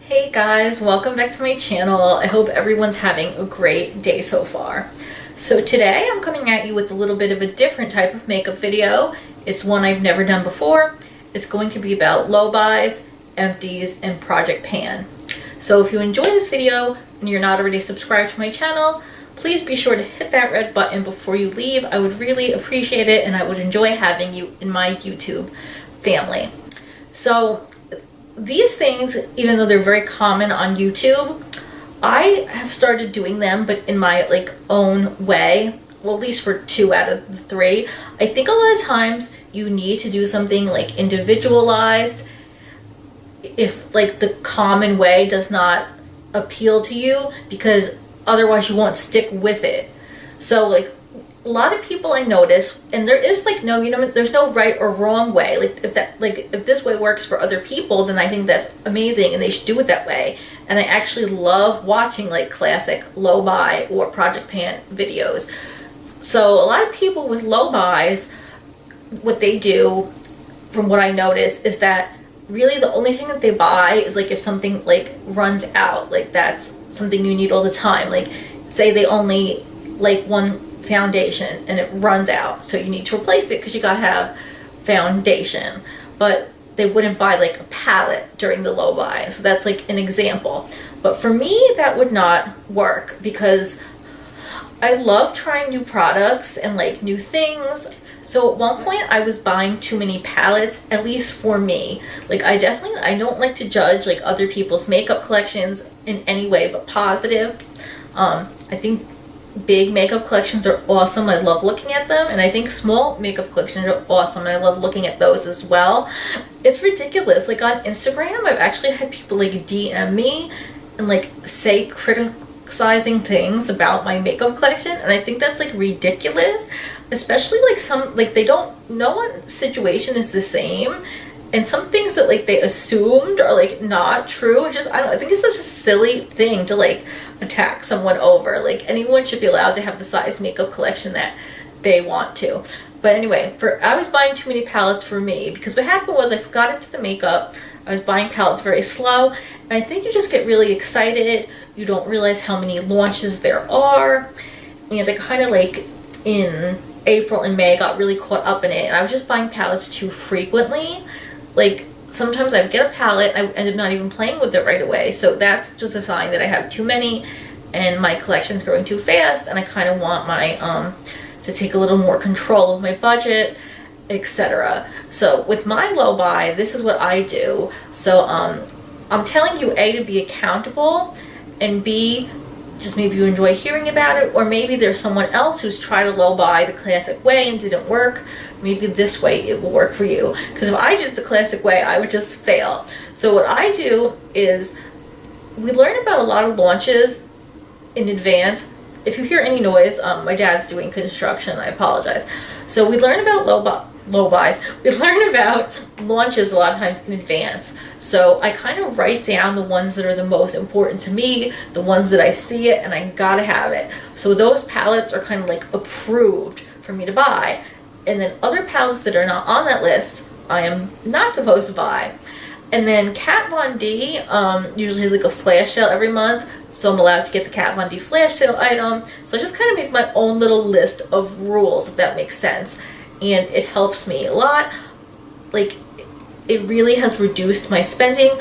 Hey guys, welcome back to my channel. I hope everyone's having a great day so far. So today I'm coming at you with a little bit of a different type of makeup video. It's one I've never done before. It's going to be about low buys, empties, and Project Pan. So if you enjoy this video and you're not already subscribed to my channel, please be sure to hit that red button before you leave. I would really appreciate it and I would enjoy having you in my YouTube family. So these things, even though they're very common on YouTube, I have started doing them, but in my own way. Well, at least for 2 out of the 3. I think a lot of times you need to do something individualized if the common way does not appeal to you, because otherwise you won't stick with it. So a lot of people I notice, and there is there's no right or wrong way. If this way works for other people, then I think that's amazing and they should do it that way. And I actually love watching classic low buy or Project Pan videos. So a lot of people with low buys, what they do, from what I notice, is that really the only thing that they buy is if something runs out, that's something you need all the time. Say they only one foundation and it runs out, so you need to replace it because you gotta have foundation, but they wouldn't buy a palette during the low buy. So that's an example. But for me, that would not work because I love trying new products and new things. So at one point I was buying too many palettes, at least for me. I don't like to judge other people's makeup collections in any way but positive. I think big makeup collections are awesome. I love looking at them, and I think small makeup collections are awesome, and I love looking at those as well. It's ridiculous. On Instagram, I've actually had people DM me and say criticizing things about my makeup collection, and I think that's ridiculous. Especially no one's situation is the same, and some things that they assumed are not true. It's just, I think it's such a silly thing to attack someone over. Anyone should be allowed to have the size makeup collection that they want to. But anyway, I was buying too many palettes for me, because what happened was I forgot into the makeup. I was buying palettes very slow, and I think you just get really excited. You don't realize how many launches there are, and I kind of in April and May got really caught up in it, and I was just buying palettes too frequently. Sometimes I would get a palette and I end up not even playing with it right away. So that's just a sign that I have too many and my collection's growing too fast, and I kind of want my to take a little more control of my budget, etc. So with my low buy, this is what I do. So I'm telling you, A, to be accountable, and B, just maybe you enjoy hearing about it, or maybe there's someone else who's tried a low buy the classic way and didn't work. Maybe this way it will work for you, because if I did it the classic way, I would just fail. So what I do is, we learn about a lot of launches in advance. If you hear any noise, my dad's doing construction, I apologize. So we learn about low buys. We learn about launches a lot of times in advance. So I kind of write down the ones that are the most important to me, the ones that I see it and I gotta have it. So those palettes are kind of approved for me to buy. And then other palettes that are not on that list, I am not supposed to buy. And then Kat Von D usually has a flash sale every month, so I'm allowed to get the Kat Von D flash sale item. So I just kind of make my own little list of rules, if that makes sense. And it helps me a lot. It really has reduced my spending.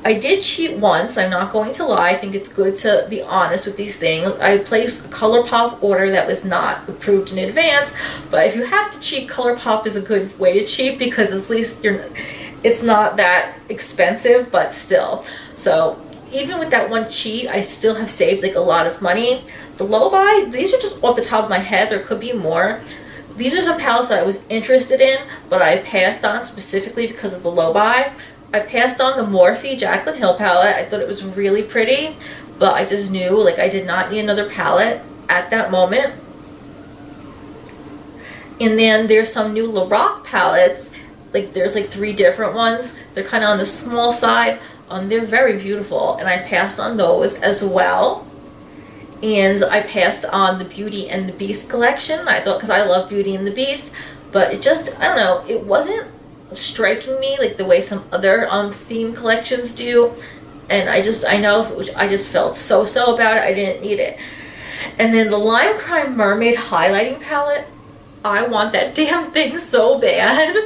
I did cheat once, I'm not going to lie. I think it's good to be honest with these things. I placed a ColourPop order that was not approved in advance, but if you have to cheat, ColourPop is a good way to cheat, because at least it's not that expensive, but still. So even with that one cheat, I still have saved a lot of money. The low buy, these are just off the top of my head, there could be more. These are some palettes that I was interested in, but I passed on specifically because of the low buy. I passed on the Morphe Jaclyn Hill palette. I thought it was really pretty, but I just knew I did not need another palette at that moment. And then there's some new Lorac palettes. There's 3 different ones. They're kind of on the small side. They're very beautiful, and I passed on those as well. And I passed on the Beauty and the Beast collection. I thought, because I love Beauty and the Beast, but it just, I don't know, it wasn't striking me like the way some other theme collections do. and I know I just felt so about it. I didn't need it. And then the Lime Crime Mermaid highlighting palette, I want that damn thing so bad.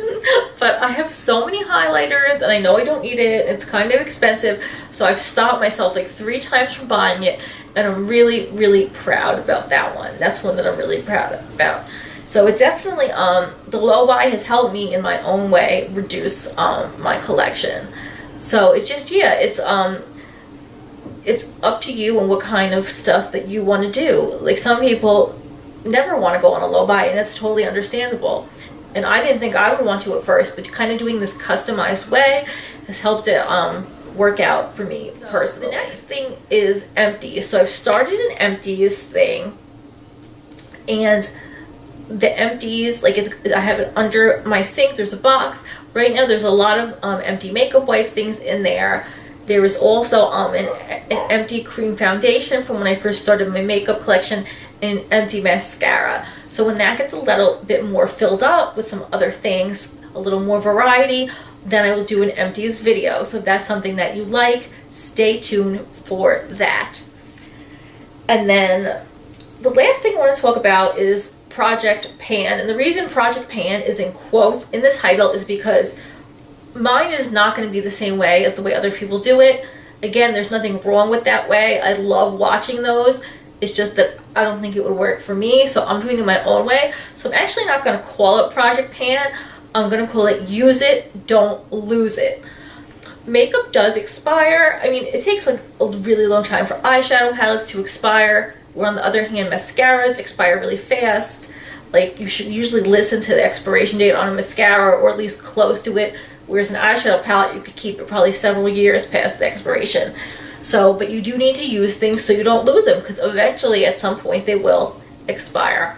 But I have so many highlighters and I know I don't need it. It's kind of expensive, so I've stopped myself like 3 times from buying it, and I'm really proud about that one. That's one that I'm really proud about. So it definitely, the low buy has helped me in my own way reduce my collection. So it's just, yeah, it's up to you and what kind of stuff that you want to do. Like, some people never want to go on a low buy, and that's totally understandable. And I didn't think I would want to at first, but kind of doing this customized way has helped it work out for me personally. The next thing is Empties. So I've started an Empties thing, and the Empties, like, I have it under my sink. There's a box right now. There's a lot of empty makeup wipe things in there. There is also an empty cream foundation from when I first started my makeup collection, and empty mascara. So when that gets a little bit more filled up with some other things, a little more variety, then I will do an Empties video. So if that's something that you like, stay tuned for that. And then the last thing I want to talk about is Project Pan. And the reason Project Pan is in quotes in the title is because mine is not going to be the same way as the way other people do it. Again, there's nothing wrong with that way. I love watching those. It's just that I don't think it would work for me, so I'm doing it my own way. So I'm actually not going to call it Project Pan. I'm going to call it Use It, Don't Lose It. Makeup does expire. I mean, it takes like a really long time for eyeshadow palettes to expire, where on the other hand, mascaras expire really fast. Like, you should usually listen to the expiration date on a mascara, or at least close to it, whereas an eyeshadow palette, you could keep it probably several years past the expiration. So, but you do need to use things so you don't lose them, because eventually at some point they will expire.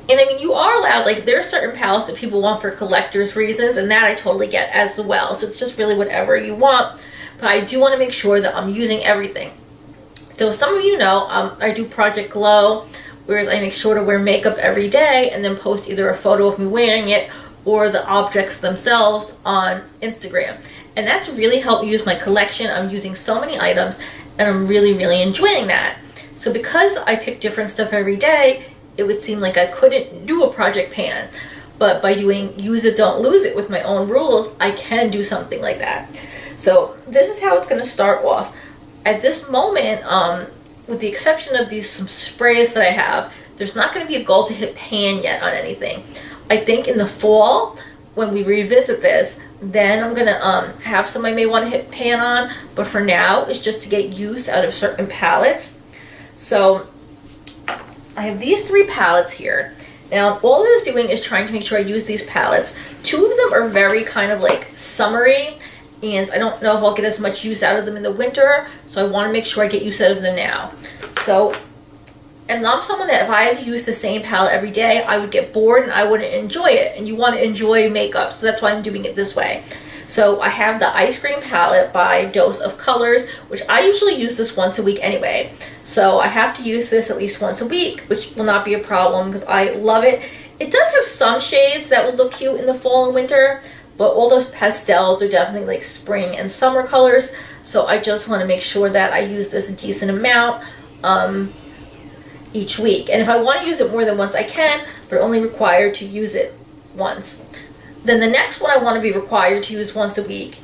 And I mean, you are allowed, like, there are certain palettes that people want for collector's reasons, and that I totally get as well. So it's just really whatever you want. But I do want to make sure that I'm using everything. So some of you know, I do Project Glow, whereas I make sure to wear makeup every day and then post either a photo of me wearing it or the objects themselves on Instagram. And that's really helped me use my collection. I'm using so many items, and I'm really enjoying that. So because I pick different stuff every day, it would seem like I couldn't do a Project Pan. But by doing Use It, Don't Lose It with my own rules, I can do something like that. So this is how it's going to start off. At this moment, with the exception of some sprays that I have, there's not going to be a goal to hit pan yet on anything. I think in the fall, when we revisit this, then I'm going to have some I may want to hit pan on, but for now, it's just to get use out of certain palettes. So I have these 3 palettes here. Now, all it is doing is trying to make sure I use these palettes. 2 of them are very kind of like summery, and I don't know if I'll get as much use out of them in the winter, so I want to make sure I get use out of them now. So, and I'm someone that if I had to use the same palette every day, I would get bored and I wouldn't enjoy it. And you want to enjoy makeup, so that's why I'm doing it this way. So I have the Ice Cream palette by Dose of Colors, which I usually use this once a week anyway. So I have to use this at least once a week, which will not be a problem because I love it. It does have some shades that would look cute in the fall and winter, but all those pastels are definitely like spring and summer colors. So I just want to make sure that I use this a decent amount each week. And if I want to use it more than once, I can, but only required to use it once. Then the next one I want to be required to use once a week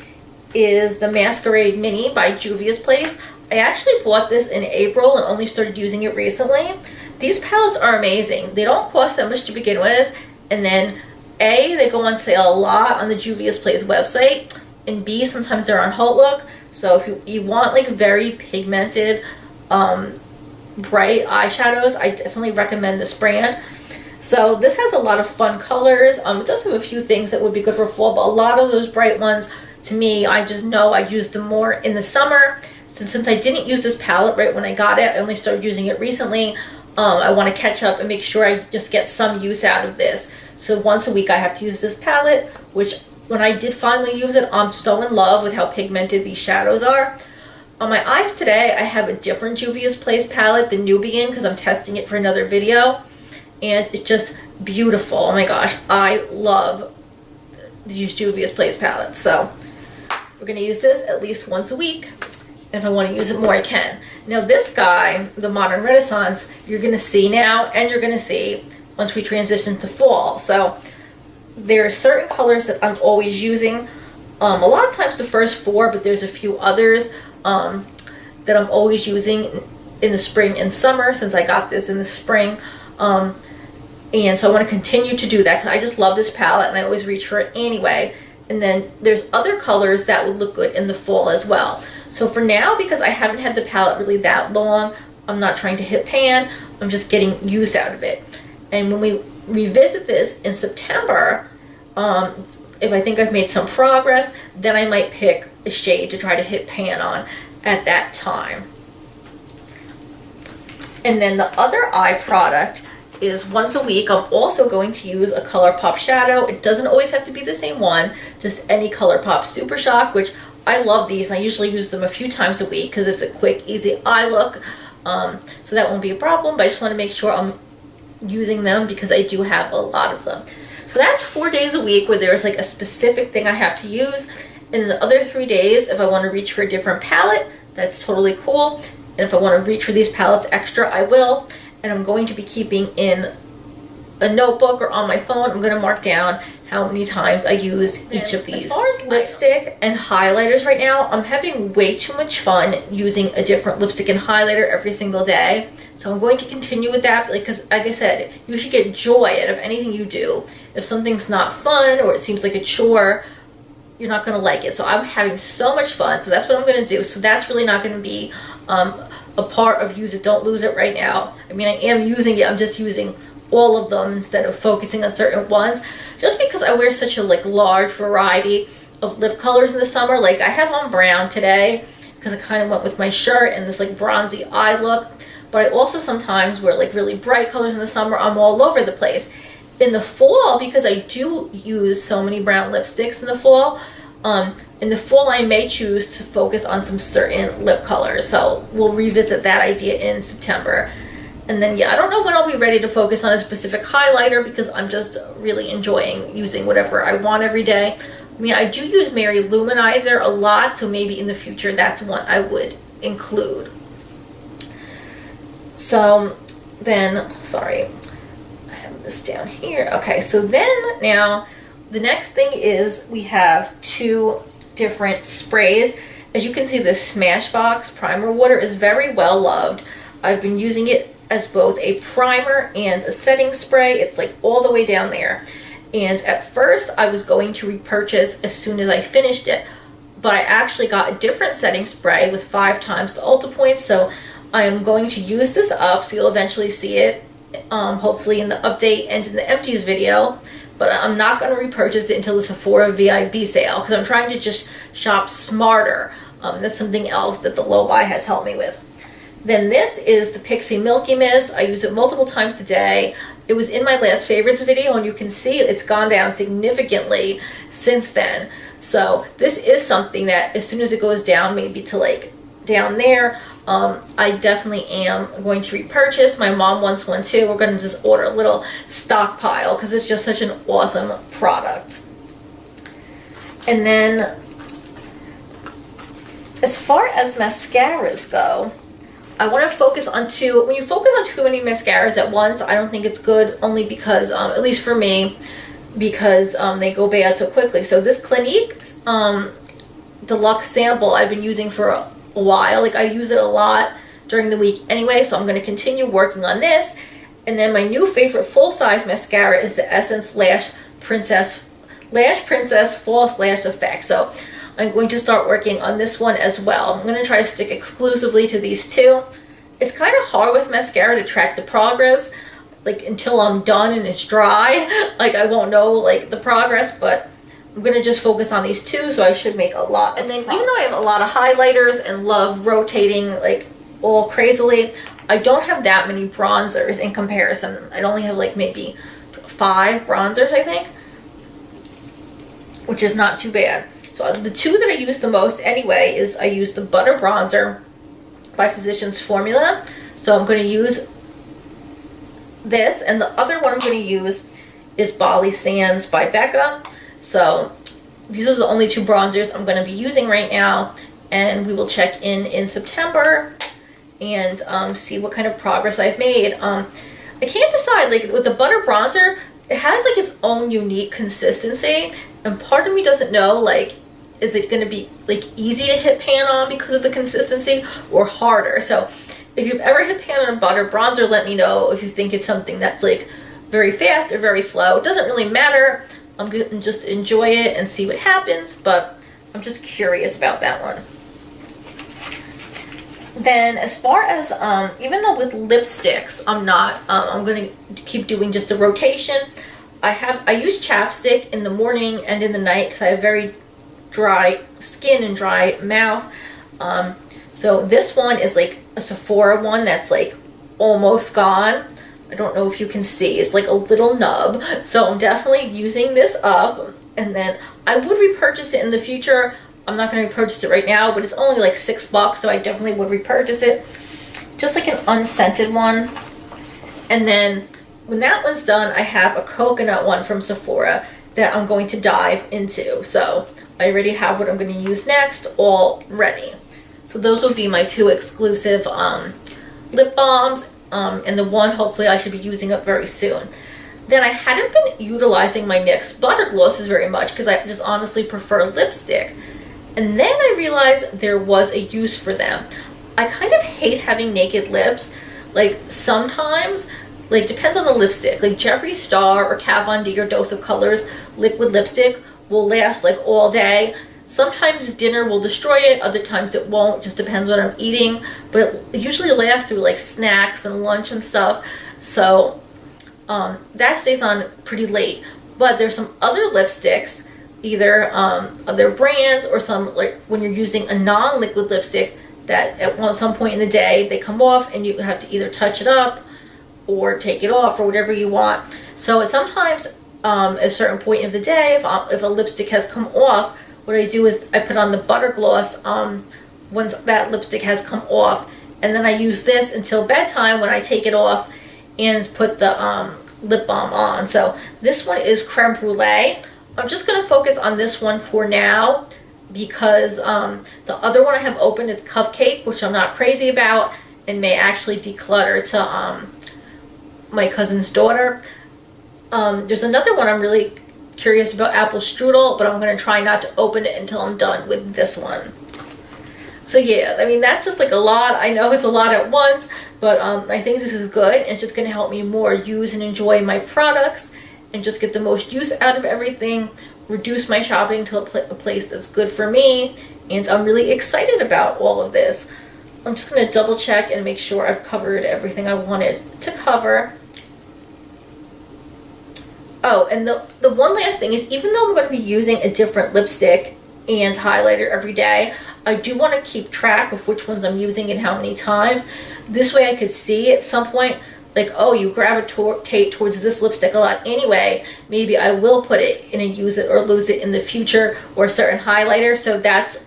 is the Masquerade Mini by Juvia's Place. I actually bought this in April and only started using it recently. These palettes are amazing. They don't cost that much to begin with, and then A, they go on sale a lot on the Juvia's Place website, and B, sometimes they're on HauteLook. So if you want like very pigmented, bright eyeshadows, I definitely recommend this brand. So this has a lot of fun colors. It does have a few things that would be good for fall, but a lot of those bright ones, to me, I just know I use them more in the summer. Since I didn't use this palette right when I got it, I only started using it recently. I want to catch up and make sure I just get some use out of this. So once a week I have to use this palette, which when I did finally use it, I'm so in love with how pigmented these shadows are. On my eyes today, I have a different Juvia's Place palette, the Nubian, because I'm testing it for another video. And it's just beautiful. Oh my gosh, I love these Juvia's Place palettes. So We're going to use this at least once a week. And if I want to use it more, I can. Now this guy, the Modern Renaissance, you're going to see now, and you're going to see once we transition to fall. So there are certain colors that I'm always using. A lot of times the first 4, but there's a few others that I'm always using in the spring and summer, since I got this in the spring. And so I want to continue to do that because I just love this palette and I always reach for it anyway. And then there's other colors that would look good in the fall as well. So for now, because I haven't had the palette really that long, I'm not trying to hit pan, I'm just getting use out of it. And when we revisit this in September, if I think I've made some progress, then I might pick a shade to try to hit pan on at that time. And then the other eye product is once a week. I'm also going to use a ColourPop shadow. It doesn't always have to be the same one, just any ColourPop Super Shock, which I love these, and I usually use them a few times a week because it's a quick, easy eye look. So that won't be a problem, but I just want to make sure I'm using them because I do have a lot of them. So that's 4 days a week where there's like a specific thing I have to use. And the other 3 days, if I want to reach for a different palette, that's totally cool. And if I want to reach for these palettes extra, I will. And I'm going to be keeping in a notebook or on my phone, I'm going to mark down how many times I use each of these. As far as lipstick and highlighters right now, I'm having way too much fun using a different lipstick and highlighter every single day. So I'm going to continue with that because, like I said, you should get joy out of anything you do. If something's not fun or it seems like a chore, you're not going to like it. So I'm having so much fun. So that's what I'm going to do. So that's really not going to be a part of use it, don't lose it right now. I mean, I am using it. I'm just using all of them instead of focusing on certain ones, just because I wear such a large variety of lip colors in the summer. Like I have on brown today because I kind of went with my shirt and this bronzy eye look, but I also sometimes wear really bright colors in the summer. I'm all over the place. In the fall, because I do use so many brown lipsticks in the fall, I may choose to focus on some certain lip colors. So we'll revisit that idea in September. And then, yeah, I don't know when I'll be ready to focus on a specific highlighter because I'm just really enjoying using whatever I want every day. I mean, I do use Mary Luminizer a lot, so maybe in the future that's one I would include. So then, sorry, I have this down here. Okay, so then now the next thing is we have 2 different sprays. As you can see, this Smashbox Primer Water is very well loved. I've been using it as both a primer and a setting spray. It's all the way down there. And at first I was going to repurchase as soon as I finished it, but I actually got a different setting spray with 5 times the Ulta points, so I am going to use this up, so you'll eventually see it, hopefully in the update and in the Empties video. But I'm not going to repurchase it until the Sephora VIB sale because I'm trying to just shop smarter. That's something else that the low buy has helped me with. Then this is the Pixie Milky Mist. I use it multiple times a day. It was in my last favorites video and you can see it's gone down significantly since then. So this is something that as soon as it goes down, maybe to down there, I definitely am going to repurchase. My mom wants one too. We're going to just order a little stockpile because it's just such an awesome product. And then as far as mascaras go, I want to focus on 2. When you focus on too many mascaras at once, I don't think it's good, only because, at least for me, because they go bad so quickly. So this Clinique Deluxe Sample I've been using for a while. I use it a lot during the week anyway, so I'm going to continue working on this. And then my new favorite full-size mascara is the Essence Lash Princess False Lash Effect. So I'm going to start working on this one as well. I'm going to try to stick exclusively to these 2. It's kind of hard with mascara to track the progress, until I'm done and it's dry. I won't know the progress, but I'm going to just focus on these 2, so I should make a lot. And then even though I have a lot of highlighters and love rotating all crazily, I don't have that many bronzers in comparison. I only have maybe 5 bronzers, I think, which is not too bad. So the 2 that I use the most anyway is I use the Butter Bronzer by Physicians Formula. So I'm going to use this, and the other one I'm going to use is Bali Sands by Becca. So these are the only two bronzers I'm going to be using right now, and we will check in September and see what kind of progress I've made. I can't decide, like with the butter bronzer, it has like its own unique consistency, and part of me doesn't know, like, is it going to be like easy to hit pan on because of the consistency, or harder? So if you've ever hit pan on a butter bronzer, let me know if you think it's something that's like very fast or very slow. It doesn't really matter. I'm going to just enjoy it and see what happens, but I'm just curious about that one. Then as far as, even though with lipsticks, I'm going to keep doing just a rotation. I use chapstick in the morning and in the night because I have very dry skin and dry mouth. So this one is like a Sephora one that's like almost gone. I don't know if you can see, it's like a little nub. So I'm definitely using this up, and then I would repurchase it in the future. I'm not going to repurchase it right now, but it's only like $6, so I definitely would repurchase it. Just like an unscented one. And then when that one's done, I have a coconut one from Sephora that I'm going to dive into. So I already have what I'm going to use next all ready. So those will be my two exclusive lip balms, and the one hopefully I should be using up very soon. Then I hadn't been utilizing my NYX butter glosses very much because I just honestly prefer lipstick. And then I realized there was a use for them. I kind of hate having naked lips. Like sometimes, like depends on the lipstick. Like Jeffree Star or Kat Von D or Dose of Colors liquid lipstick will last like all day. Sometimes dinner will destroy it, other times it won't, just depends what I'm eating, but it usually lasts through like snacks and lunch and stuff, so that stays on pretty late. But there's some other lipsticks, either other brands or some, like when you're using a non-liquid lipstick, that at some point in the day they come off and you have to either touch it up or take it off or whatever you want. So sometimes at a certain point of the day, if a lipstick has come off, what I do is I put on the butter gloss once that lipstick has come off, and then I use this until bedtime when I take it off and put the lip balm on. So this one is Creme Brulee. I'm just going to focus on this one for now because the other one I have open is Cupcake, which I'm not crazy about and may actually declutter to my cousin's daughter. There's another one I'm really curious about, Apple Strudel, but I'm going to try not to open it until I'm done with this one. So yeah, I mean, that's just like a lot. I know it's a lot at once, but I think this is good. It's just going to help me more use and enjoy my products and just get the most use out of everything, reduce my shopping to a place that's good for me, and I'm really excited about all of this. I'm just going to double check and make sure I've covered everything I wanted to cover. Oh, and the one last thing is, even though I'm going to be using a different lipstick and highlighter every day, I do want to keep track of which ones I'm using and how many times. This way I could see at some point, like, oh, you gravitate towards this lipstick a lot anyway. Maybe I will put it in and use it or lose it in the future, or a certain highlighter. So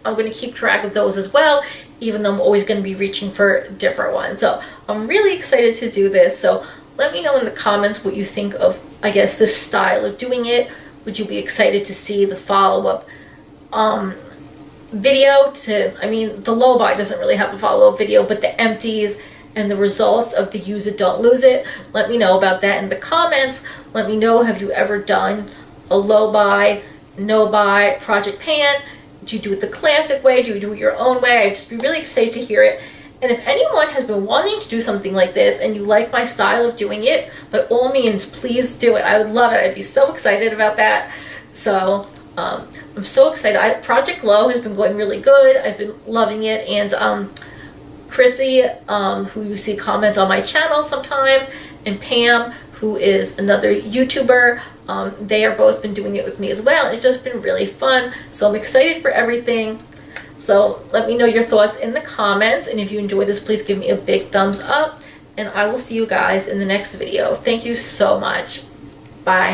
I'm going to keep track of those as well, even though I'm always going to be reaching for different ones. So I'm really excited to do this. So let me know in the comments what you think of, I guess, this style of doing it. Would you be excited to see the follow-up video to, I mean, the low buy doesn't really have a follow-up video, but the empties and the results of the use it, don't lose it. Let me know about that in the comments. Let me know, have you ever done a low buy, no buy project pan? Do you do it the classic way? Do you do it your own way? I'd just be really excited to hear it. And if anyone has been wanting to do something like this and you like my style of doing it, by all means, please do it. I would love it. I'd be so excited about that. So I'm so excited. Project Glow has been going really good. I've been loving it. And Chrissy, who you see comments on my channel sometimes, and Pam, who is another YouTuber, they are both been doing it with me as well. It's just been really fun. So I'm excited for everything. So let me know your thoughts in the comments, and if you enjoyed this, please give me a big thumbs up, and I will see you guys in the next video. Thank you so much. Bye.